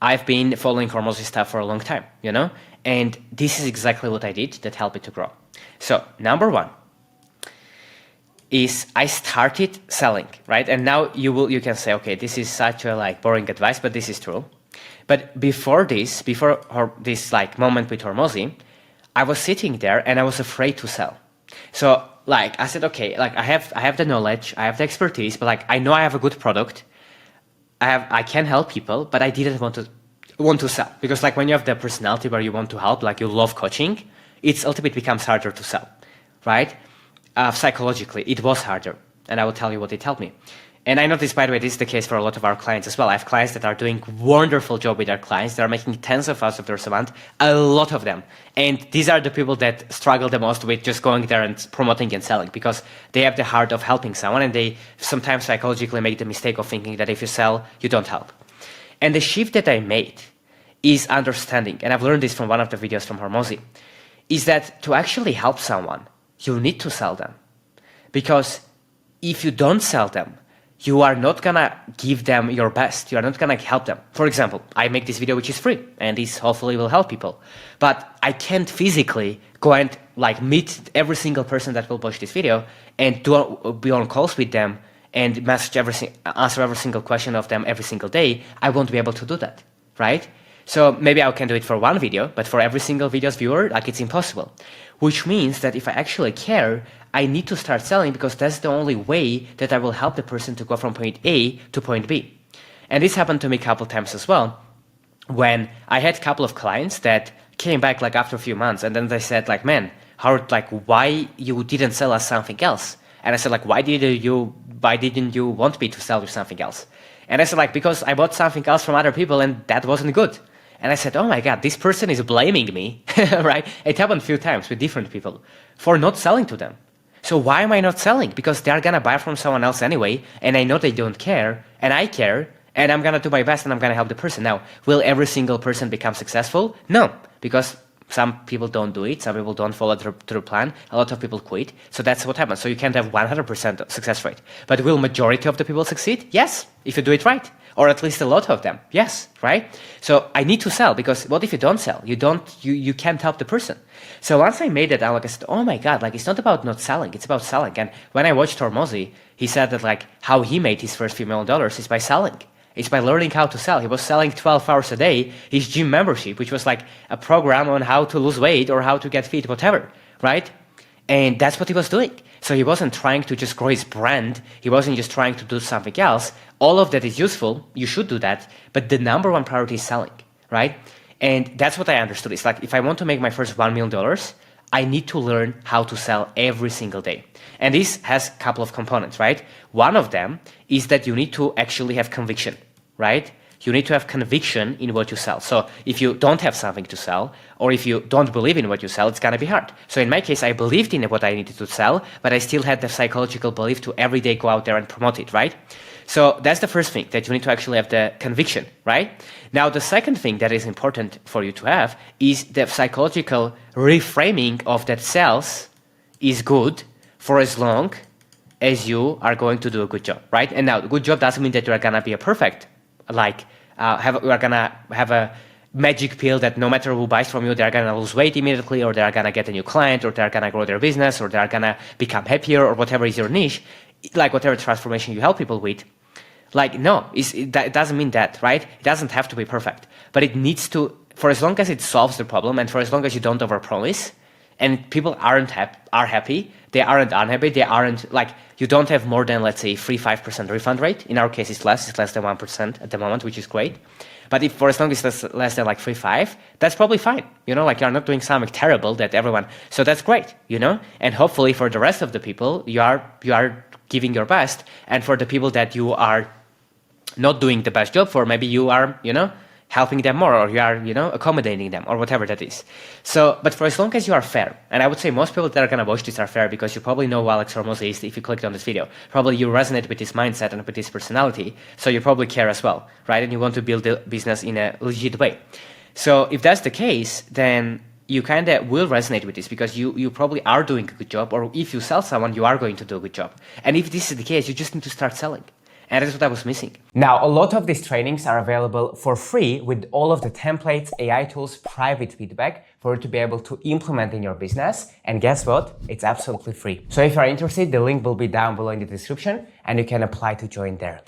I've been following Hormozi stuff for a long time, you know? And this is exactly what I did that helped me to grow. So number one is I started selling, right? And now you can say, okay, this is such a like boring advice, but this is true. But before this like moment with Hormozi, I was sitting there and I was afraid to sell. So like I said, okay, like I have the knowledge, I have the expertise, but like I know I have a good product. I can help people, but I didn't want to sell, because like when you have the personality where you want to help, like you love coaching, it's ultimately becomes harder to sell, right? Psychologically, it was harder, and I will tell you what it helped me. And I noticed, by the way, this is the case for a lot of our clients as well. I have clients that are doing wonderful job with their clients. They are making tens of thousands of dollars a month, a lot of them. And these are the people that struggle the most with just going there and promoting and selling, because they have the heart of helping someone, and they sometimes psychologically make the mistake of thinking that if you sell, you don't help. And the shift that I made is understanding, and I've learned this from one of the videos from Hormozi, is that to actually help someone, you need to sell them. Because if you don't sell them, you are not gonna give them your best. You are not gonna help them. For example, I make this video which is free, and this hopefully will help people. But I can't physically go and like meet every single person that will watch this video and be on calls with them and answer every single question of them every single day. I won't be able to do that, right? So maybe I can do it for one video, but for every single video's viewer, like it's impossible. Which means that if I actually care, I need to start selling, because that's the only way that I will help the person to go from point A to point B. And this happened to me a couple of times as well, when I had a couple of clients that came back like after a few months, and then they said like, man, Howard, like why you didn't sell us something else? And I said like, why didn't you want me to sell you something else? And I said like, because I bought something else from other people and that wasn't good. And I said, oh my God, this person is blaming me, right? It happened a few times with different people for not selling to them. So why am I not selling? Because they're going to buy from someone else anyway, and I know they don't care, and I care, and I'm going to do my best, and I'm going to help the person. Now, will every single person become successful? No, because some people don't do it, some people don't follow through plan, a lot of people quit. So that's what happens. So you can't have 100% success rate. But will majority of the people succeed? Yes, if you do it right. Or at least a lot of them. Yes, right? So I need to sell, because what if you don't sell? You can't help the person. So once I made that, I said, oh my God, like it's not about not selling, it's about selling. And when I watched Hormozi, he said that like how he made his first few $1 million is by selling. It's by learning how to sell. He was selling 12 hours a day, his gym membership, which was like a program on how to lose weight or how to get fit, whatever, right? And that's what he was doing. So he wasn't trying to just grow his brand. He wasn't just trying to do something else. All of that is useful. You should do that. But the number one priority is selling, right? And that's what I understood. It's like, if I want to make my first $1 million, I need to learn how to sell every single day. And this has a couple of components, right? One of them is that you need to actually have conviction, right? You need to have conviction in what you sell. So if you don't have something to sell, or if you don't believe in what you sell, it's going to be hard. So in my case, I believed in what I needed to sell, but I still had the psychological belief to every day go out there and promote it, right? So that's the first thing, that you need to actually have the conviction, right? Now, the second thing that is important for you to have is the psychological reframing of that sales is good for as long as you are going to do a good job, right? And now, good job doesn't mean that you are going to be a perfect, like, you are going to have a magic pill that no matter who buys from you, they're going to lose weight immediately, or they're going to get a new client, or they're going to grow their business, or they're going to become happier, or whatever is your niche, like whatever transformation you help people with. Like, no, it doesn't mean that, right? It doesn't have to be perfect, but it needs to, for as long as it solves the problem, and for as long as you don't overpromise, and people are happy, they aren't unhappy, they aren't, like, you don't have more than, let's say, 3-5% refund rate. In our case, it's less than 1% at the moment, which is great. But if for as long as it's less than like 3-5, that's probably fine. You know, like you're not doing something terrible that everyone, so that's great, you know? And hopefully for the rest of the people, you are giving your best. And for the people that you are not doing the best job for, maybe you are, you know, helping them more, or you are, you know, accommodating them, or whatever that is. So, but for as long as you are fair, and I would say most people that are going to watch this are fair, because you probably know who Alex Hormozi is if you clicked on this video. Probably you resonate with his mindset and with his personality, so you probably care as well, right? And you want to build the business in a legit way. So if that's the case, then you kind of will resonate with this, because you probably are doing a good job, or if you sell someone, you are going to do a good job. And if this is the case, you just need to start selling. And that's what I was missing. Now, a lot of these trainings are available for free with all of the templates, AI tools, private feedback for you to be able to implement in your business. And guess what? It's absolutely free. So if you're interested, the link will be down below in the description and you can apply to join there.